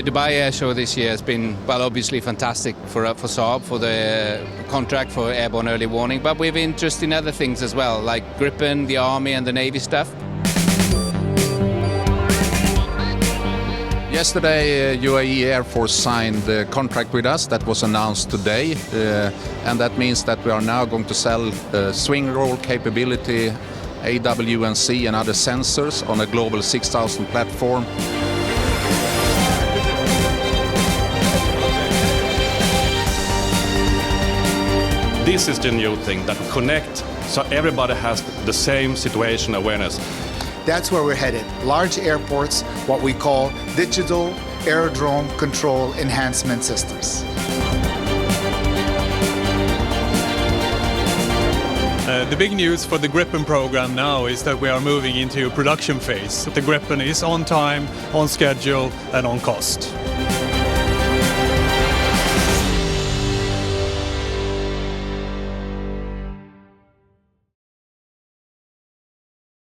Dubai Air Show this year has been, well, obviously fantastic for Saab, for the contract for airborne early warning, but we've been interested in other things as well, like Gripen, the Army and the Navy stuff. Yesterday, UAE Air Force signed the contract with us that was announced today, and that means that we are now going to sell swing roll capability, AWNC and other sensors on a global 6,000 platform. This is the new thing that connect, so everybody has the same situation awareness. That's where we're headed. Large airports, what we call digital aerodrome control enhancement systems. The big news for the Gripen program now is that we are moving into a production phase. The Gripen is on time, on schedule and on cost.